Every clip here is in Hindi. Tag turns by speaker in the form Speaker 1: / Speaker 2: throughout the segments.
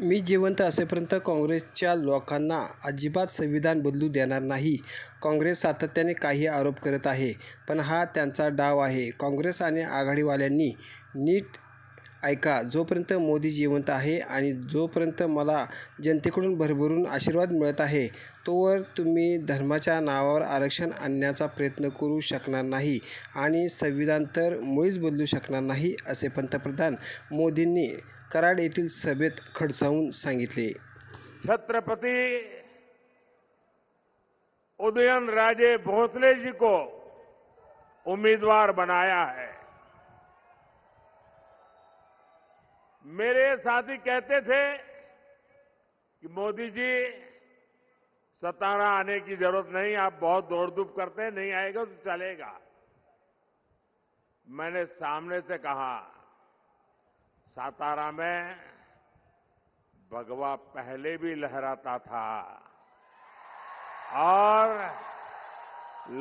Speaker 1: मी जिवंत असेपर्यंत काँग्रेसच्या लोकांना अजिबात संविधान बदलू देणार नाही. काँग्रेस सातत्याने काही आरोप करत आहे, पण हा त्यांचा डाव आहे. काँग्रेस आणि आघाडीवाल्यांनी नीट ऐका. जोपर्यंत मोदी जिवंत आहे आणि जोपर्यंत मला जनतेकडून भरभरून आशीर्वाद मिळत आहे, तोवर तुम्ही धर्माच्या नावावर आरक्षण आणण्याचा प्रयत्न करू शकणार नाही आणि संविधान तर मुळीच बदलू शकणार नाही, असे पंतप्रधान मोदींनी कराड येथील सभेत खडसावून सांगितले.
Speaker 2: छत्रपति उदयनराजे भोसले जी को उम्मीदवार बनाया है। मेरे साथी कहते थे कि मोदी जी सतारा आने की जरूरत नहीं, आप बहुत दौड़ धूप करते हैं, नहीं आएगा तो चलेगा। मैंने सामने से कहा, सातारा में भगवा पहले भी लहराता था और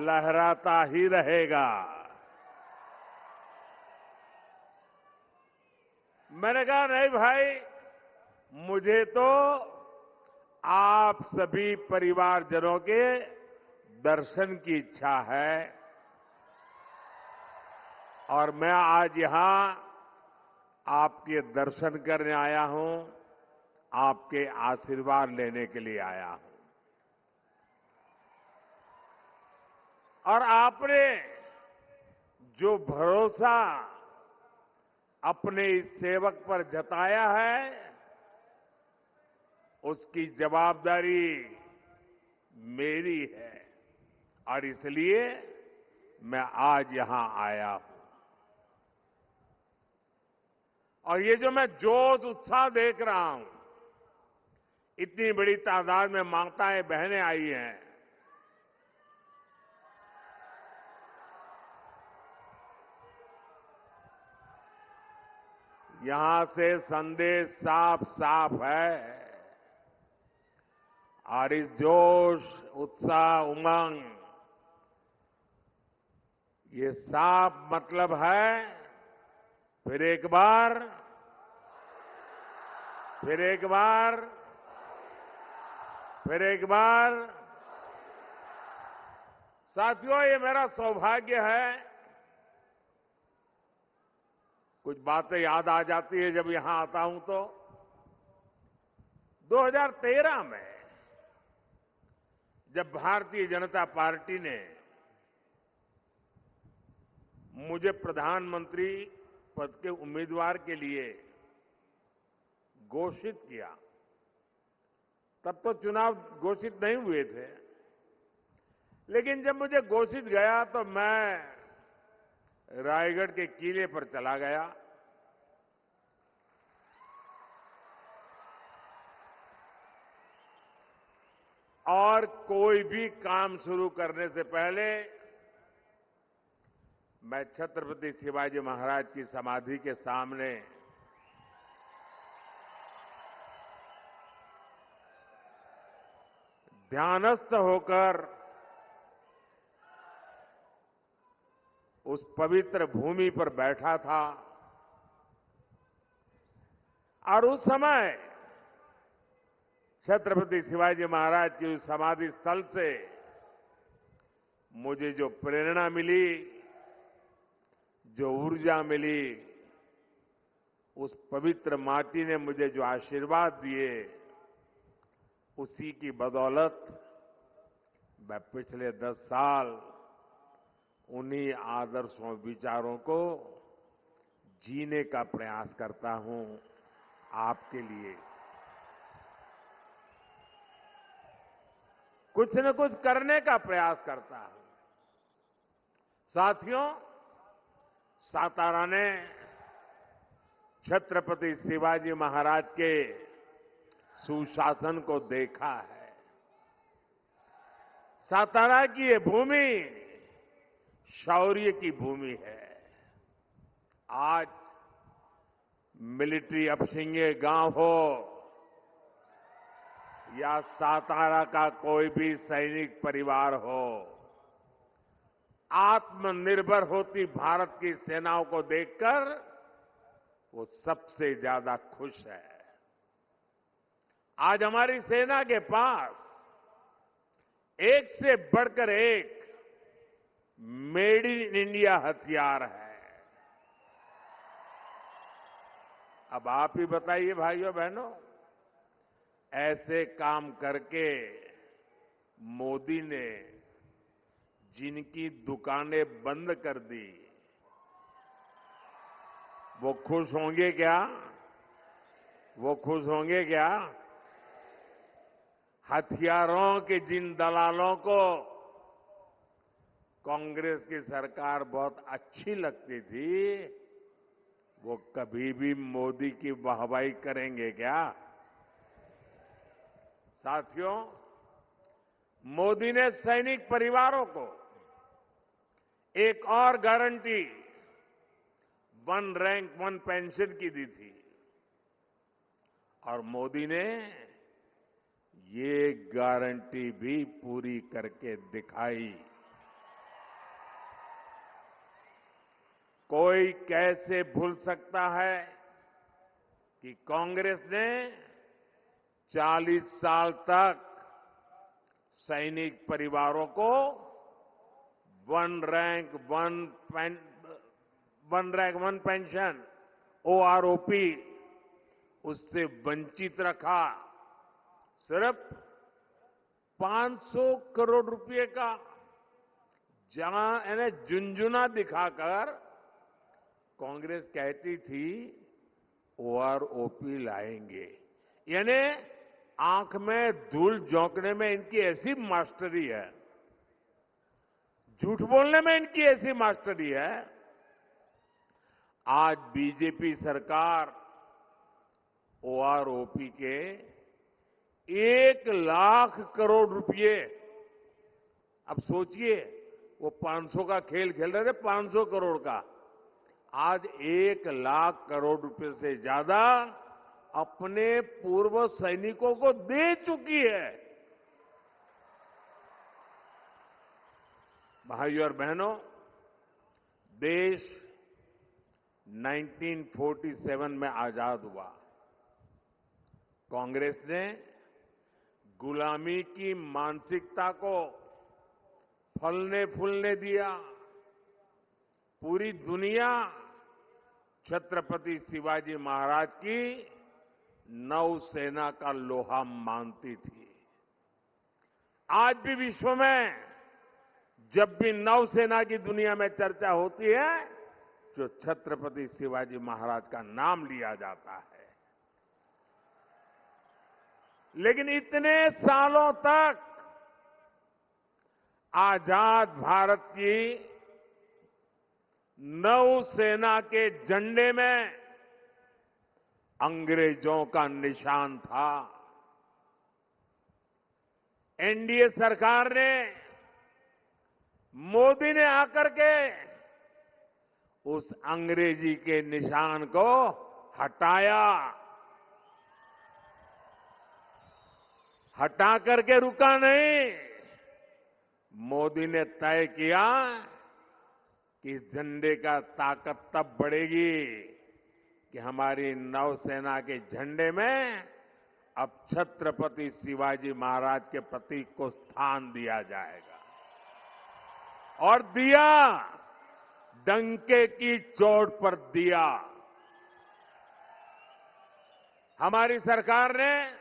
Speaker 2: लहराता ही रहेगा। मैंने कहा नहीं भाई, मुझे तो आप सभी परिवारजनों के दर्शन की इच्छा है और मैं आज यहां आपके दर्शन करने आया हूं, आपके आशीर्वाद लेने के लिए आया हूं। और आपने जो भरोसा अपने इस सेवक पर जताया है, उसकी जवाबदारी मेरी है और इसलिए मैं आज यहां आया हूं। और ये जो मैं जोश उत्साह देख रहा हूं, इतनी बड़ी तादाद में माताएं बहनें आई हैं, यहां से संदेश साफ साफ है और इस जोश उत्साह उमंग, ये साफ मतलब है फिर एक बार, फिर एक बार, फिर एक बार। साथियों, ये मेरा सौभाग्य है, कुछ बातें याद आ जाती है जब यहां आता हूं तो 2013 में जब भारतीय जनता पार्टी ने मुझे प्रधानमंत्री पद के उम्मीदवार के लिए घोषित किया, तब तो चुनाव घोषित नहीं हुए थे, लेकिन जब मुझे घोषित गया तो मैं रायगढ़ के किले पर चला गया और कोई भी काम शुरू करने से पहले मैं छत्रपति शिवाजी महाराज की समाधि के सामने ध्यानस्थ होकर उस पवित्र भूमि पर बैठा था और उस समय छत्रपति शिवाजी महाराज की उस समाधि स्थल से मुझे जो प्रेरणा मिली, जो ऊर्जा मिली, उस पवित्र माटी ने मुझे जो आशीर्वाद दिए, उसी की बदौलत मैं पिछले 10 साल उन्हीं आदर्शों विचारों को जीने का प्रयास करता हूं आपके लिए। कुछ न कुछ करने का प्रयास करता हूं। साथियों, सातारा ने छत्रपति शिवाजी महाराज के सुशासन को देखा है। सातारा की ये भूमि शौर्य की भूमि है। आज मिलिट्री अपशिंगे गांव हो या सातारा का कोई भी सैनिक परिवार हो, आत्मनिर्भर होती भारत की सेनाओं को देखकर वो सबसे ज्यादा खुश है। आज हमारी सेना के पास एक से बढ़कर एक मेड इन इंडिया हथियार है। अब आप ही बताइए भाइयों बहनों, ऐसे काम करके मोदी ने जिनकी दुकानें बंद कर दी, वो खुश होंगे क्या? वो खुश होंगे क्या? हथियारों के जिन दलालों को कांग्रेस की सरकार बहुत अच्छी लगती थी, वो कभी भी मोदी की वाहवाही करेंगे क्या? साथियों, मोदी ने सैनिक परिवारों को एक और guarantee one rank one pension की दी थी और मोदी ने ये गारंटी भी पूरी करके दिखाई। कोई कैसे भूल सकता है कि कांग्रेस ने 40 साल तक सैनिक परिवारों को one rank one pension OROP उससे वंचित रखा। सिर्फ 500 करोड़ रुपए का यानी झुंझुना दिखाकर कांग्रेस कहती थी ओआरओपी लाएंगे, यानी आंख में धूल झोंकने में इनकी ऐसी मास्टरी है, झूठ बोलने में इनकी ऐसी मास्टरी है। आज बीजेपी सरकार ओआरओपी के 1 लाख करोड़ रुपए, अब सोचिए वो 500 का खेल खेल रहे थे, 500 करोड़ का, आज 1 लाख करोड़ रुपए से ज्यादा अपने पूर्व सैनिकों को दे चुकी है। भाइयों और बहनों, देश 1947 में आजाद हुआ। कांग्रेस ने गुलामी की मानसिकता को फलने फूलने दिया। पूरी दुनिया छत्रपति शिवाजी महाराज की नौसेना का लोहा मानती थी। आज भी विश्व में जब भी नौसेना की दुनिया में चर्चा होती है तो छत्रपति शिवाजी महाराज का नाम लिया जाता है। लेकिन इतने सालों तक आजाद भारत की नौसेना के झंडे में अंग्रेजों का निशान था। एनडीए सरकार ने, मोदी ने आकर के उस अंग्रेजी के निशान को हटाया। हटा करके रुका नहीं, मोदी ने तय किया कि इस झंडे का ताकत तब बढ़ेगी कि हमारी नौसेना के झंडे में अब छत्रपति शिवाजी महाराज के प्रतीक को स्थान दिया जाएगा। और दिया, डंके की चोट पर दिया। हमारी सरकार ने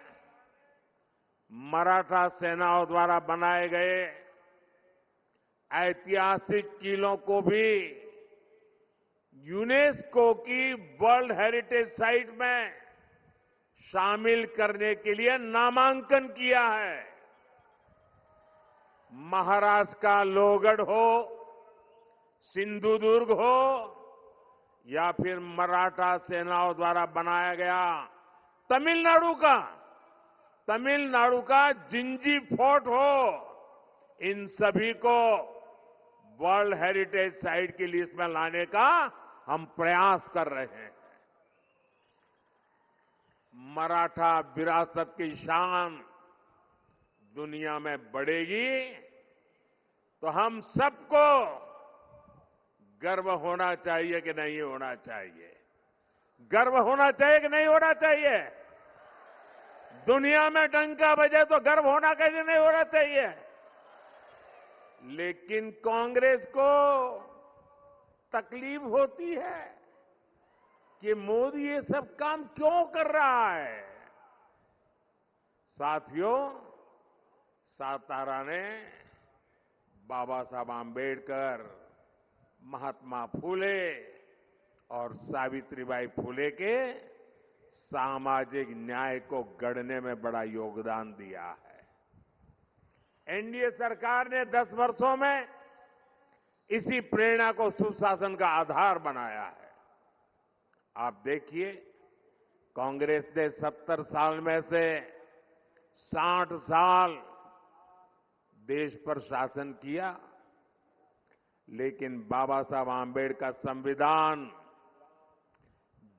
Speaker 2: मराठा सेनाओं द्वारा बनाए गए ऐतिहासिक किलों को भी यूनेस्को की वर्ल्ड हेरिटेज साइट में शामिल करने के लिए नामांकन किया है। महाराष्ट्र का लोहगढ़ हो, सिंधुदुर्ग हो या फिर मराठा सेनाओं द्वारा बनाया गया तमिलनाडु का जिंजी फोर्ट हो, इन सभी को वर्ल्ड हेरिटेज साइट की लिस्ट में लाने का हम प्रयास कर रहे हैं। मराठा विरासत की शान दुनिया में बढ़ेगी तो हम सबको गर्व होना चाहिए कि नहीं होना चाहिए? गर्व होना चाहिए कि नहीं होना चाहिए? दुनिया में डंका बजे तो गर्व होना कैसे नहीं होना चाहिए। लेकिन कांग्रेस को तकलीफ होती है कि मोदी ये सब काम क्यों कर रहा है। साथियों, सातारा ने बाबा साहब आंबेडकर, महात्मा फूले और सावित्रीबाई फूले के सामाजिक न्याय को गढ़ने में बड़ा योगदान दिया है। एनडीए सरकार ने 10 वर्षों में इसी प्रेरणा को सुशासन का आधार बनाया है। आप देखिए, कांग्रेस ने 70 साल में से 60 साल देश पर शासन किया, लेकिन बाबा साहब आंबेडकर का संविधान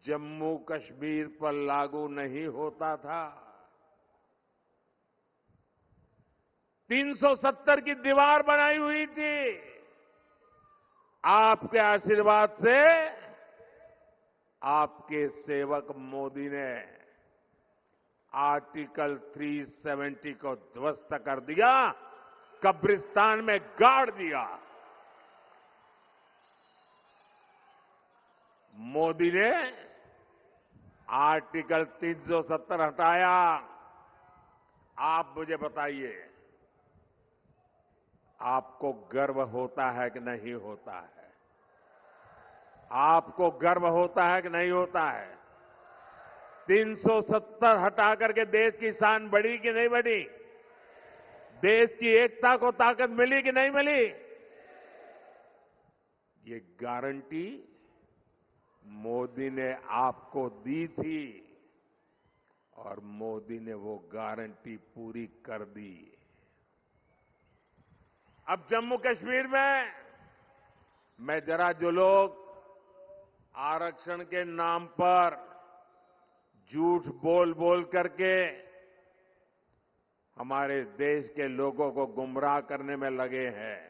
Speaker 2: जम्मू कश्मीर पर लागू नहीं होता था। 370 की दीवार बनाई हुई थी। आपके आशीर्वाद से आपके सेवक मोदी ने आर्टिकल 370 को ध्वस्त कर दिया, कब्रिस्तान में गाड़ दिया। मोदी ने आर्टिकल 370 हटाया। आप मुझे बताइए, आपको गर्व होता है कि नहीं होता है? आपको गर्व होता है कि नहीं होता है? 370 हटा करके देश की शान बढ़ी कि नहीं बढ़ी? देश की एकता को ताकत मिली कि नहीं मिली? ये गारंटी मोदी ने आपको दी थी और मोदी ने वो गारंटी पूरी कर दी। अब जम्मू कश्मीर में मैं जरा जो लोग आरक्षण के नाम पर झूठ बोल बोल करके हमारे देश के लोगों को गुमराह करने में लगे हैं,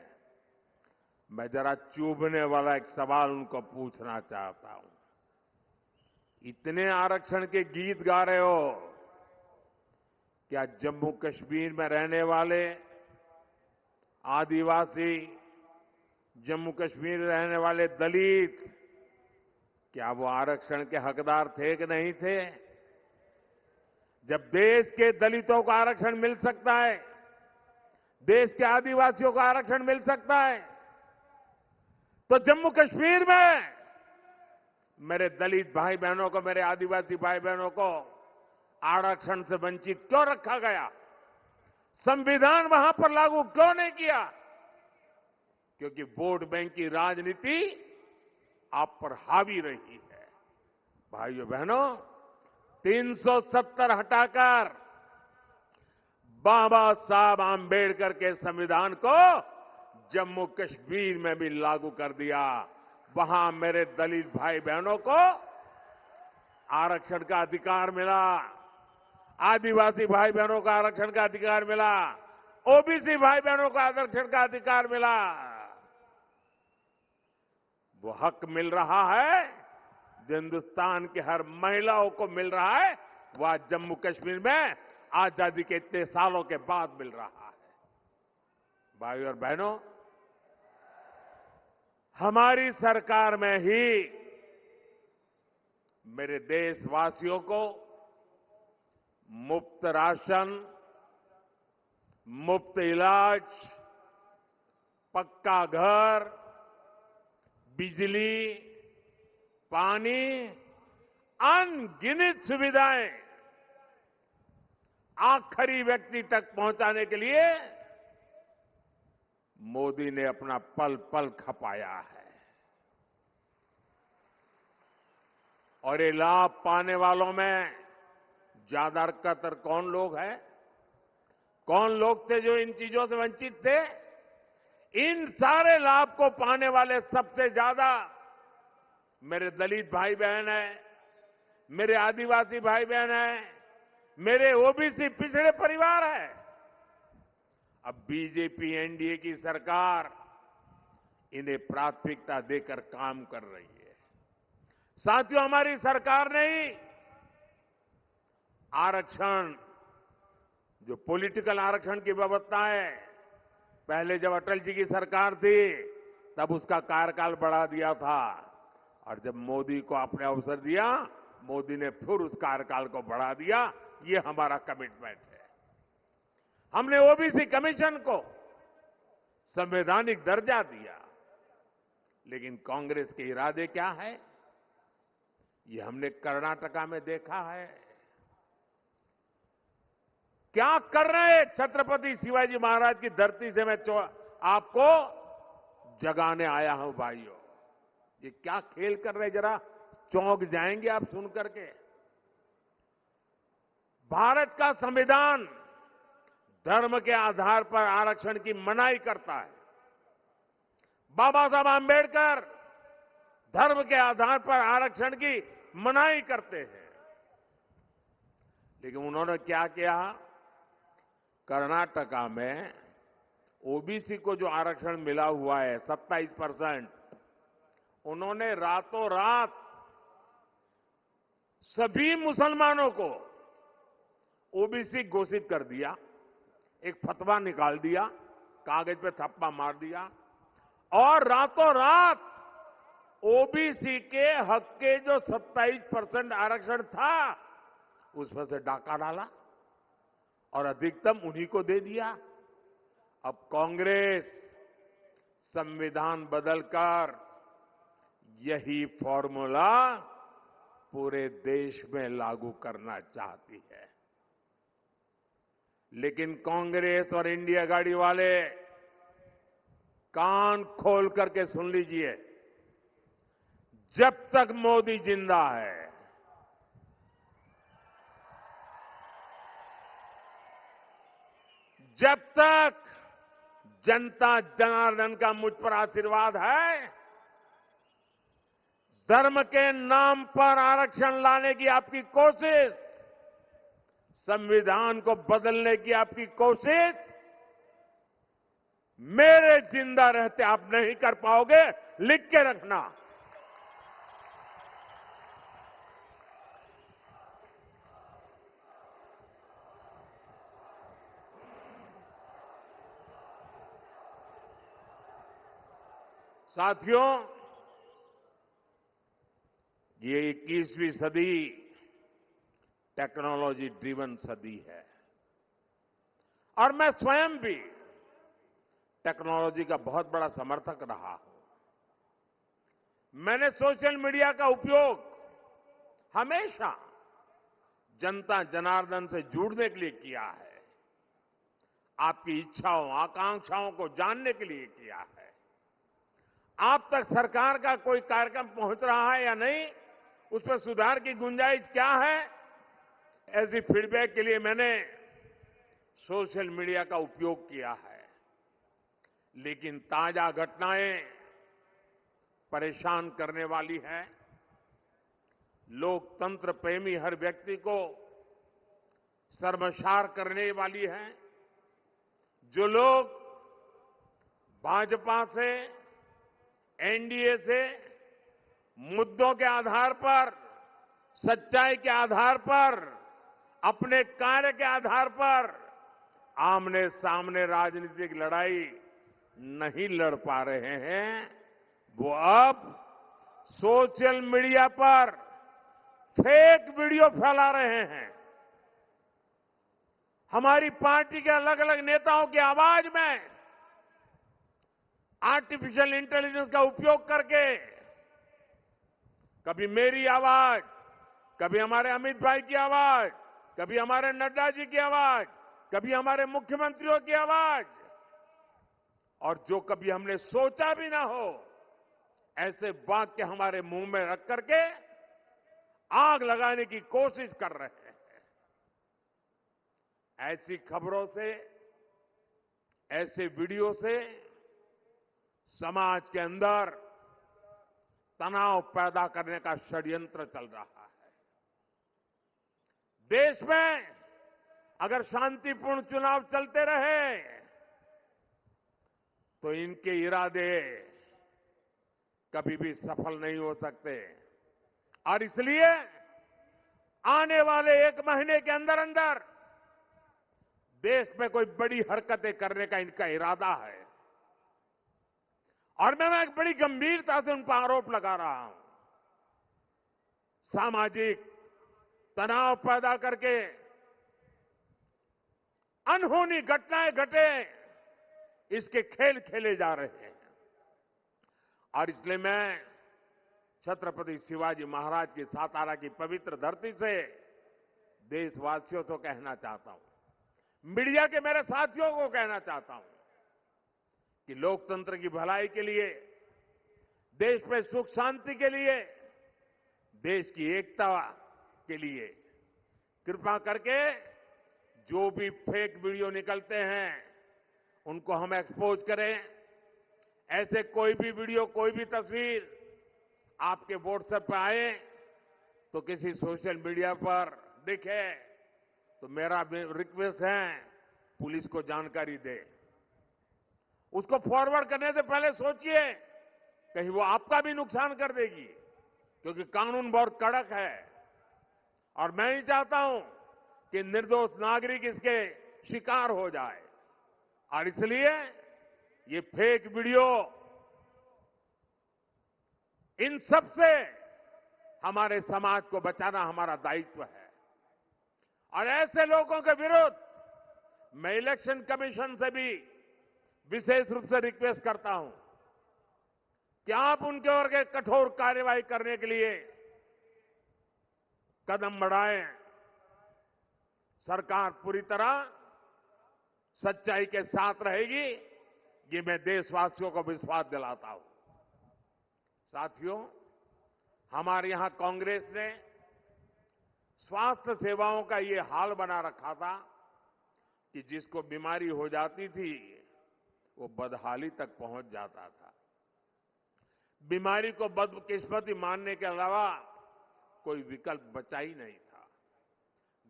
Speaker 2: मैं जरा चुभने वाला एक सवाल उनको पूछना चाहता हूं। इतने आरक्षण के गीत गा रहे हो, क्या जम्मू कश्मीर में रहने वाले आदिवासी, जम्मू कश्मीर में रहने वाले दलित, क्या वो आरक्षण के हकदार थे कि नहीं थे? जब देश के दलितों को आरक्षण मिल सकता है, देश के आदिवासियों को आरक्षण मिल सकता है, तो जम्मू कश्मीर में मेरे दलित भाई बहनों को, मेरे आदिवासी भाई बहनों को आरक्षण से वंचित क्यों रखा गया? संविधान वहां पर लागू क्यों नहीं किया? क्योंकि वोट बैंक की राजनीति आप पर हावी रही है। भाइयों बहनों, 370 हटाकर बाबा साहब आंबेडकर के संविधान को जम्मू कश्मीर में भी लागू कर दिया। वहां मेरे दलित भाई बहनों को आरक्षण का अधिकार मिला, आदिवासी भाई बहनों को आरक्षण का अधिकार मिला, ओबीसी भाई बहनों को आरक्षण का अधिकार मिला। वो हक मिल रहा है जो हिंदुस्तान के हर महिलाओं को मिल रहा है, वो आज जम्मू कश्मीर में आजादी के इतने सालों के बाद मिल रहा है। भाइयों और बहनों, हमारी सरकार में ही मेरे देशवासियों को मुफ्त राशन, मुफ्त इलाज, पक्का घर, बिजली, पानी, अनगिनत सुविधाएं आखिरी व्यक्ति तक पहुंचाने के लिए मोदी ने अपना पल पल खपाया है। और ये लाभ पाने वालों में ज्यादातर कौन लोग हैं? कौन लोग थे जो इन चीजों से वंचित थे? इन सारे लाभ को पाने वाले सबसे ज्यादा मेरे दलित भाई बहन हैं, मेरे आदिवासी भाई बहन हैं, मेरे ओबीसी पिछड़े परिवार हैं। अब बीजेपी एनडीए की सरकार इन्हें प्राथमिकता देकर काम कर रही है। साथियों, हमारी सरकार ने ही आरक्षण जो पॉलिटिकल आरक्षण की व्यवस्था है, पहले जब अटल जी की सरकार थी तब उसका कार्यकाल बढ़ा दिया था, और जब मोदी को आपने अवसर दिया, मोदी ने फिर उस कार्यकाल को बढ़ा दिया। ये हमारा कमिटमेंट है। हमने ओबीसी कमीशन को संवैधानिक दर्जा दिया, लेकिन कांग्रेस के इरादे क्या है, ये हमने कर्नाटका में देखा है। क्या कर रहे हैं छत्रपति शिवाजी महाराज की धरती से मैं आपको जगाने आया हूं भाइयों। ये क्या खेल कर रहे, जरा चौंक जाएंगे आप सुन करके। भारत का संविधान धर्म के आधार पर आरक्षण की मनाही करता है। बाबा साहब आंबेडकर धर्म के आधार पर आरक्षण की मनाही करते हैं, लेकिन उन्होंने क्या किया, कर्नाटका में ओबीसी को जो आरक्षण मिला हुआ है 27%, उन्होंने रातों रात सभी मुसलमानों को ओबीसी घोषित कर दिया। एक फतवा निकाल दिया, कागज पे थप्पा मार दिया, और रातों रात ओबीसी के हक के जो 27% आरक्षण था उसमें से डाका डाला और अधिकतम उन्हीं को दे दिया। अब कांग्रेस संविधान बदलकर यही फॉर्मूला पूरे देश में लागू करना चाहती है, लेकिन कांग्रेस और इंडिया गाड़ी वाले कान खोल करके सुन लीजिए, जब तक मोदी जिंदा है, जब तक जनता जनार्दन का मुझ पर आशीर्वाद है, धर्म के नाम पर आरक्षण लाने की आपकी कोशिश, संविधान को बदलने की आपकी कोशिश, मेरे जिंदा रहते आप नहीं कर पाओगे, लिख के रखना। साथियों, ये 21वीं सदी टेक्नोलॉजी ड्रिवन सदी है, और मैं स्वयं भी टेक्नोलॉजी का बहुत बड़ा समर्थक रहा हूं। मैंने सोशल मीडिया का उपयोग हमेशा जनता जनार्दन से जुड़ने के लिए किया है, आपकी इच्छाओं आकांक्षाओं को जानने के लिए किया है। आप तक सरकार का कोई कार्यक्रम पहुंच रहा है या नहीं, उस पर सुधार की गुंजाइश क्या है, ऐसी फीडबैक के लिए मैंने सोशल मीडिया का उपयोग किया है। लेकिन ताजा घटनाएं परेशान करने वाली है। लोकतंत्र प्रेमी हर व्यक्ति को शर्मसार करने वाली है। जो लोग भाजपा से, एनडीए से मुद्दों के आधार पर, सच्चाई के आधार पर, अपने कार्य के आधार पर आमने सामने राजनीतिक लड़ाई नहीं लड़ पा रहे हैं, वो अब सोशल मीडिया पर फेक वीडियो फैला रहे हैं। हमारी पार्टी के अलग अलग नेताओं की आवाज में आर्टिफिशियल इंटेलिजेंस का उपयोग करके कभी मेरी आवाज, कभी हमारे अमित भाई की आवाज, कभी हमारे नड्डा जी की आवाज, कभी हमारे मुख्यमंत्रियों की आवाज, और जो कभी हमने सोचा भी ना हो ऐसे वाक्य हमारे मुंह में रख करके आग लगाने की कोशिश कर रहे हैं। ऐसी खबरों से, ऐसे वीडियो से समाज के अंदर तनाव पैदा करने का षड्यंत्र चल रहा है। देश में अगर शांतिपूर्ण चुनाव चलते रहे तो इनके इरादे कभी भी सफल नहीं हो सकते, और इसलिए आने वाले 1 महीने के अंदर अंदर देश में कोई बड़ी हरकतें करने का इनका इरादा है और मैं एक बड़ी गंभीरता से उन पर आरोप लगा रहा हूं। सामाजिक तनाव पैदा करके अनहोनी घटनाएं घटे, इसके खेल खेले जा रहे हैं। और इसलिए मैं छत्रपति शिवाजी महाराज की सातारा की पवित्र धरती से देशवासियों को कहना चाहता हूं, मीडिया के मेरे साथियों को कहना चाहता हूं कि लोकतंत्र की भलाई के लिए, देश में सुख शांति के लिए, देश की एकता के लिए कृपा करके जो भी फेक वीडियो निकलते हैं उनको हम एक्सपोज करें। ऐसे कोई भी वीडियो, कोई भी तस्वीर आपके व्हाट्सएप पर आए तो किसी सोशल मीडिया पर दिखे तो मेरा रिक्वेस्ट है पुलिस को जानकारी दे। उसको फॉरवर्ड करने से पहले सोचिए कहीं वो आपका भी नुकसान कर देगी, क्योंकि कानून बहुत कड़क है और मैं नहीं चाहता हूं कि निर्दोष नागरिक इसके शिकार हो जाए। और इसलिए ये फेक वीडियो, इन सब से हमारे समाज को बचाना हमारा दायित्व है। और ऐसे लोगों के विरुद्ध मैं इलेक्शन कमीशन से भी विशेष रूप से रिक्वेस्ट करता हूं कि आप उनके ओर कठोर कार्रवाई करने के लिए कदम बढ़ाएं। सरकार पूरी तरह सच्चाई के साथ रहेगी, ये मैं देशवासियों को विश्वास दिलाता हूं। साथियों, हमारे यहां कांग्रेस ने स्वास्थ्य सेवाओं का ये हाल बना रखा था कि जिसको बीमारी हो जाती थी वो बदहाली तक पहुंच जाता था। बीमारी को बदकिस्मती मानने के अलावा कोई विकल्प बचा ही नहीं था।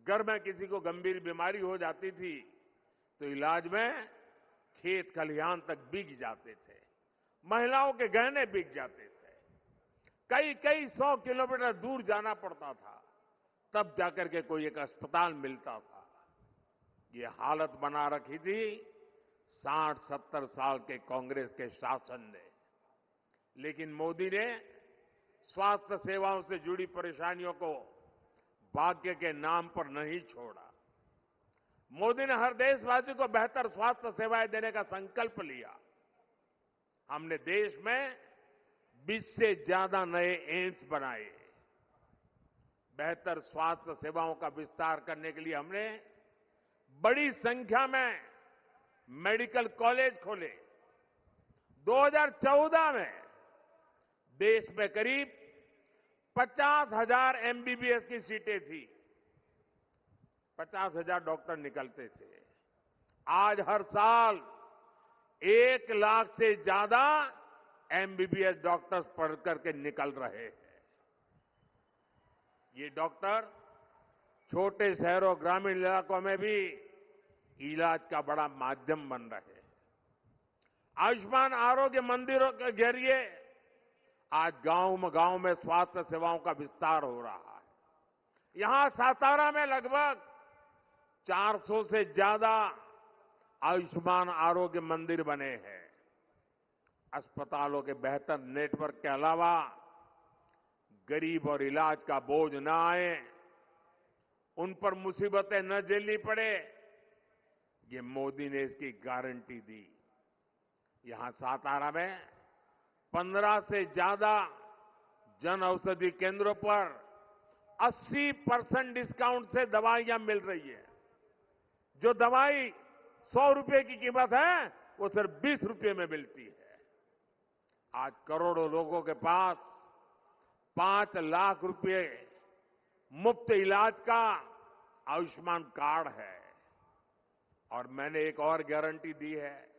Speaker 2: घर में किसी को गंभीर बीमारी हो जाती थी तो इलाज में खेत खलिहान तक बिक जाते थे, महिलाओं के गहने बिक जाते थे, कई कई 100 किलोमीटर दूर जाना पड़ता था, तब जाकर के कोई एक अस्पताल मिलता था। ये हालत बना रखी थी 60-70 साल के कांग्रेस के शासन ने। लेकिन मोदी ने स्वास्थ्य सेवाओं से जुड़ी परेशानियों को भाग्य के नाम पर नहीं छोड़ा। मोदी ने हर देशवासी को बेहतर स्वास्थ्य सेवाएं देने का संकल्प लिया। हमने देश में 20 से ज्यादा नए एम्स बनाए। बेहतर स्वास्थ्य सेवाओं का विस्तार करने के लिए हमने बड़ी संख्या में मेडिकल कॉलेज खोले। 2014 में देश में करीब 50,000 एमबीबीएस की सीटें थी, 50,000 डॉक्टर निकलते थे। आज हर साल 1 लाख से ज्यादा एमबीबीएस डॉक्टर्स पढ़ करके निकल रहे हैं। ये डॉक्टर छोटे शहरों, ग्रामीण इलाकों में भी इलाज का बड़ा माध्यम बन रहे हैं। आयुष्मान आरोग्य मंदिरों के जरिए आज गांव में स्वास्थ्य सेवाओं का विस्तार हो रहा है। यहां सातारा में लगभग 400 से ज्यादा आयुष्मान आरोग्य मंदिर बने हैं। अस्पतालों के बेहतर नेटवर्क के अलावा गरीब और इलाज का बोझ न आए, उन पर मुसीबतें न झेलनी पड़े, ये मोदी ने इसकी गारंटी दी। यहां सातारा में 15 से ज्यादा जन औषधि केंद्रों पर 80% डिस्काउंट से दवाइयां मिल रही है। जो दवाई 100 रुपए की कीमत है वो सिर्फ 20 रुपए में मिलती है। आज करोड़ों लोगों के पास 5 लाख रुपए मुफ्त इलाज का आयुष्मान कार्ड है। और मैंने एक और गारंटी दी है,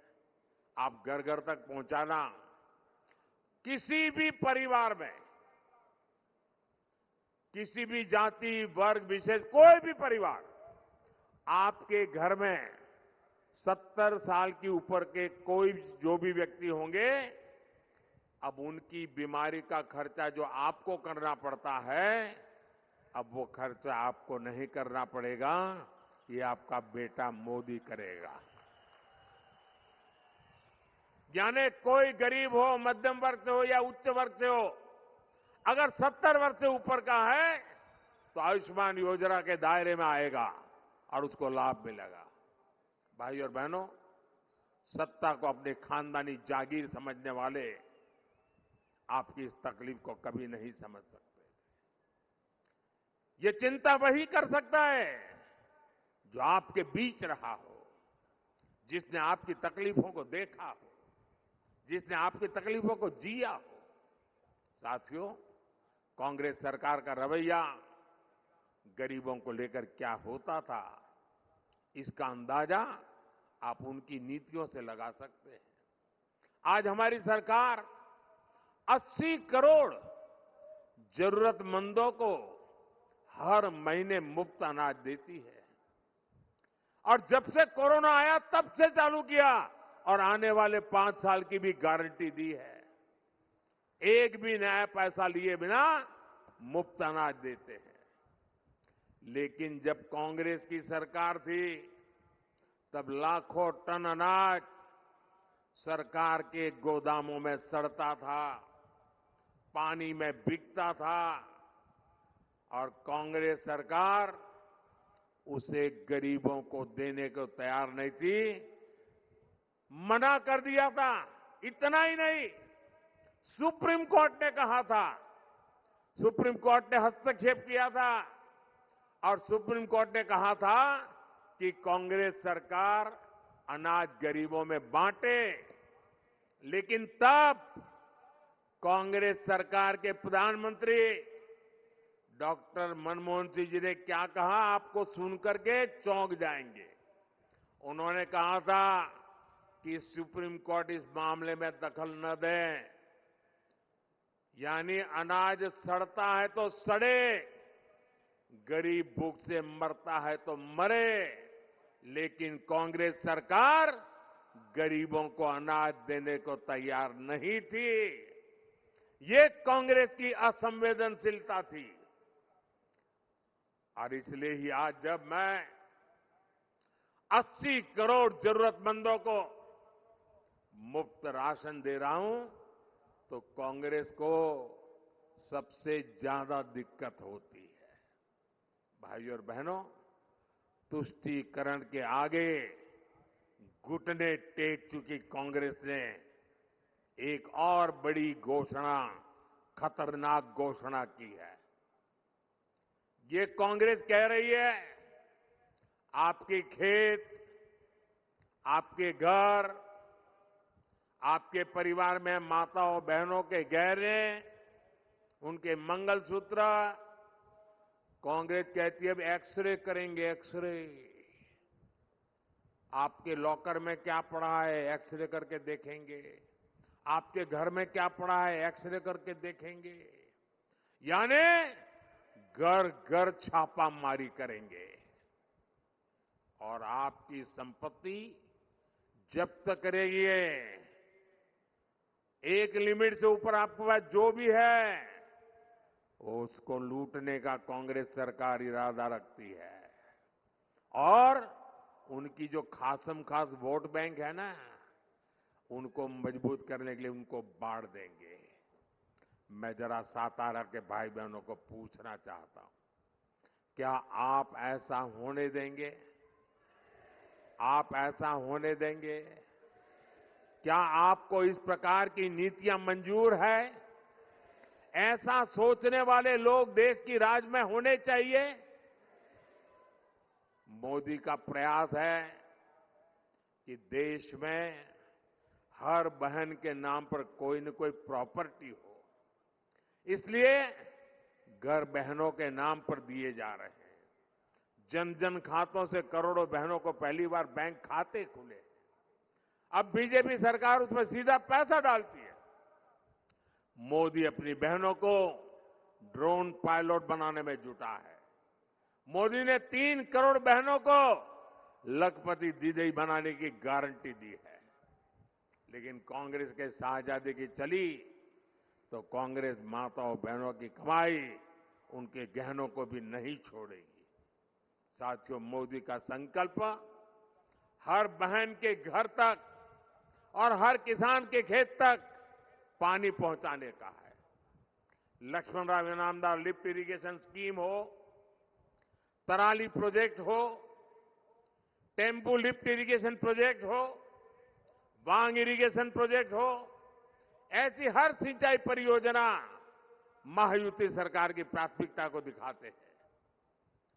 Speaker 2: आप घर घर तक पहुंचाना। किसी भी परिवार में, किसी भी जाति वर्ग विशेष, कोई भी परिवार, आपके घर में 70 साल की ऊपर के कोई जो भी व्यक्ति होंगे, अब उनकी बीमारी का खर्चा जो आपको करना पड़ता है, अब वो खर्चा आपको नहीं करना पड़ेगा, ये आपका बेटा मोदी करेगा। यानी कोई गरीब हो, मध्यम वर्ग से हो या उच्च वर्ग से हो, अगर 70 वर्ष से ऊपर का है तो आयुष्मान योजना के दायरे में आएगा और उसको लाभ मिलेगा। भाई और बहनों, सत्ता को अपने खानदानी जागीर समझने वाले आपकी इस तकलीफ को कभी नहीं समझ सकते। ये चिंता वही कर सकता है जो आपके बीच रहा हो, जिसने आपकी तकलीफों को देखा हो, जिसने आपकी तकलीफों को जिया हो। साथियों, कांग्रेस सरकार का रवैया गरीबों को लेकर क्या होता था, इसका अंदाजा आप उनकी नीतियों से लगा सकते हैं। आज हमारी सरकार 80 करोड़ जरूरतमंदों को हर महीने मुफ्त अनाज देती है और जब से कोरोना आया तब से चालू किया और आने वाले 5 साल की भी गारंटी दी है। एक भी नया पैसा लिए बिना मुफ्त अनाज देते हैं। लेकिन जब कांग्रेस की सरकार थी तब लाखों टन अनाज सरकार के गोदामों में सड़ता था, पानी में बिकता था और कांग्रेस सरकार उसे गरीबों को देने को तैयार नहीं थी, मना कर दिया था। इतना ही नहीं, सुप्रीम कोर्ट ने कहा था, सुप्रीम कोर्ट ने हस्तक्षेप किया था और सुप्रीम कोर्ट ने कहा था कि कांग्रेस सरकार अनाज गरीबों में बांटे। लेकिन तब कांग्रेस सरकार के प्रधानमंत्री डॉक्टर मनमोहन सिंह जी ने क्या कहा, आपको सुनकर के चौंक जाएंगे। उन्होंने कहा था कि सुप्रीम कोर्ट इस मामले में दखल न दे, यानी अनाज सड़ता है तो सड़े, गरीब भूख से मरता है तो मरे, लेकिन कांग्रेस सरकार गरीबों को अनाज देने को तैयार नहीं थी। ये कांग्रेस की असंवेदनशीलता थी। और इसलिए ही आज जब मैं 80 करोड़ जरूरतमंदों को मुफ्त राशन दे रहा हूं तो कांग्रेस को सबसे ज्यादा दिक्कत होती है। भाइयों और बहनों, तुष्टीकरण के आगे घुटने टेक चुकी कांग्रेस ने एक और बड़ी घोषणा, खतरनाक घोषणा की है। ये कांग्रेस कह रही है आपके खेत, आपके घर, आपके परिवार में माताओं बहनों के गहने, उनके मंगलसूत्र, कांग्रेस कहती है अब एक्सरे करेंगे, एक्सरे। आपके लॉकर में क्या पड़ा है, एक्सरे करके देखेंगे। आपके घर में क्या पड़ा है, एक्सरे करके देखेंगे। यानी घर घर छापा मारी करेंगे और आपकी संपत्ति जब्त करेगी। एक लिमिट से ऊपर आपके पास जो भी है उसको लूटने का कांग्रेस सरकार इरादा रखती है। और उनकी जो खासम खास वोट बैंक है ना, उनको मजबूत करने के लिए उनको बाढ़ देंगे। मैं जरा सातारा के भाई बहनों को पूछना चाहता हूं, क्या आप ऐसा होने देंगे? आप ऐसा होने देंगे? क्या आपको इस प्रकार की नीतियां मंजूर है? ऐसा सोचने वाले लोग देश की राज में होने चाहिए। मोदी का प्रयास है कि देश में हर बहन के नाम पर कोई न कोई प्रॉपर्टी हो, इसलिए घर बहनों के नाम पर दिए जा रहे हैं। जन जन खातों से करोड़ों बहनों को पहली बार बैंक खाते खुले। अब बीजेपी सरकार उसमें सीधा पैसा डालती है। मोदी अपनी बहनों को ड्रोन पायलट बनाने में जुटा है। मोदी ने 3 करोड़ बहनों को लखपति दीदी बनाने की गारंटी दी है। लेकिन कांग्रेस के शाहजादे की चली तो कांग्रेस माताओं बहनों की कमाई, उनके गहनों को भी नहीं छोड़ेगी। साथियों, मोदी का संकल्प हर बहन के घर तक और हर किसान के खेत तक पानी पहुंचाने का है। Laxman Rao Inamdar lift irrigation scheme हो, तराली प्रोजेक्ट हो, टेम्पू लिफ्ट इरिगेशन प्रोजेक्ट हो, वांग इरिगेशन प्रोजेक्ट हो, ऐसी हर सिंचाई परियोजना महायुति सरकार की प्राथमिकता को दिखाते हैं।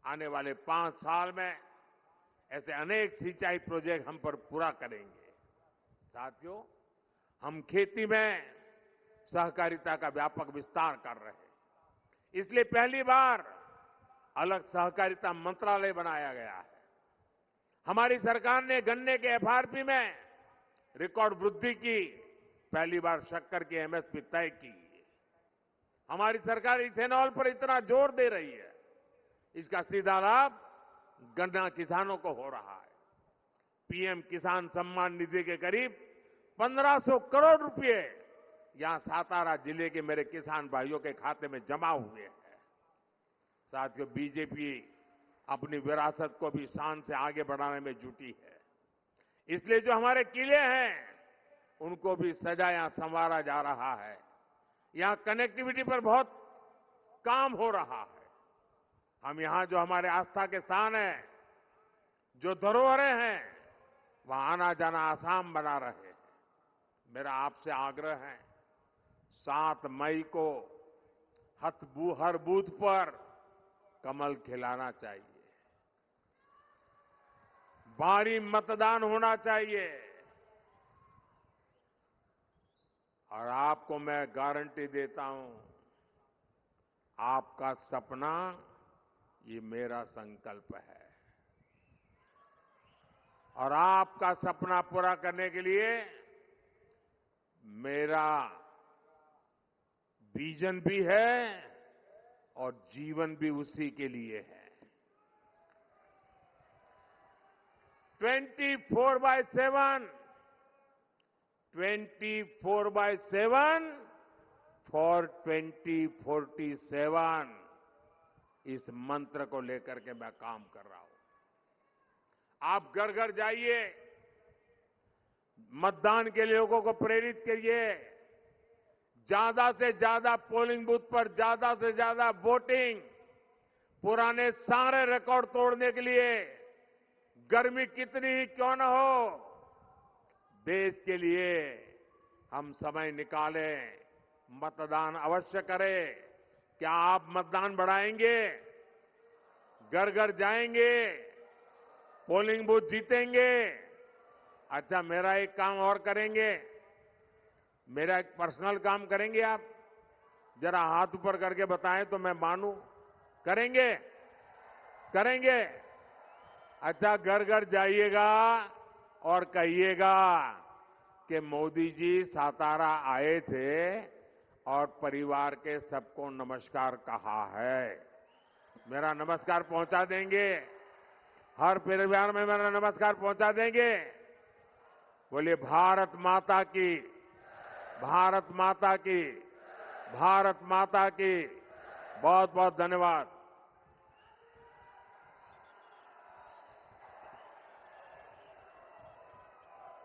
Speaker 2: आने वाले 5 साल में ऐसे अनेक सिंचाई प्रोजेक्ट हम पर पूरा करेंगे। साथियों, हम खेती में सहकारिता का व्यापक विस्तार कर रहे हैं। इसलिए पहली बार अलग सहकारिता मंत्रालय बनाया गया है। हमारी सरकार ने गन्ने के एफआरपी में रिकॉर्ड वृद्धि की, पहली बार शक्कर की एमएसपी तय की। हमारी सरकार इथेनॉल पर इतना जोर दे रही है, इसका सीधा लाभ गन्ना किसानों को हो रहा है। पीएम किसान सम्मान निधि के करीब 1500 करोड़ रुपए यहां सातारा जिले के मेरे किसान भाइयों के खाते में जमा हुए हैं। साथियों, बीजेपी अपनी विरासत को भी शान से आगे बढ़ाने में जुटी है। इसलिए जो हमारे किले हैं उनको भी सजाया संवारा जा रहा है। यहां कनेक्टिविटी पर बहुत काम हो रहा है। हम यहां जो हमारे आस्था के स्थान हैं, जो धरोहरें हैं, वहां आना जाना आसान बना रहे हैं। मेरा आपसे आग्रह है, 7 मई को हर बूथ पर कमल खिलाना चाहिए। भारी मतदान होना चाहिए। और आपको मैं गारंटी देता हूं, आपका सपना ये मेरा संकल्प है। और आपका सपना पूरा करने के लिए मेरा विजन भी है और जीवन भी उसी के लिए है। 24/7 फॉर 2047 इस मंत्र को लेकर के मैं काम कर रहा हूं। आप घर घर जाइए, मतदान के लिए लोगों को प्रेरित करिए, ज्यादा से ज्यादा पोलिंग बूथ पर ज्यादा से ज्यादा वोटिंग, पुराने सारे रिकॉर्ड तोड़ने के लिए गर्मी कितनी ही क्यों न हो, देश के लिए हम समय निकालें, मतदान अवश्य करें। क्या आप मतदान बढ़ाएंगे? घर घर जाएंगे? पोलिंग बूथ जीतेंगे? अच्छा, मेरा एक काम और करेंगे, मेरा एक पर्सनल काम करेंगे आप? जरा हाथ ऊपर करके बताएं तो मैं मानूं। करेंगे? करेंगे? अच्छा, घर घर जाइएगा और कहिएगा कि मोदी जी सातारा आए थे और परिवार के सबको नमस्कार कहा है। मेरा नमस्कार पहुंचा देंगे? हर परिवार में मेरा नमस्कार पहुंचा देंगे? बोलिए भारत माता की, भारत माता की, भारत माता की। बहुत बहुत धन्यवाद।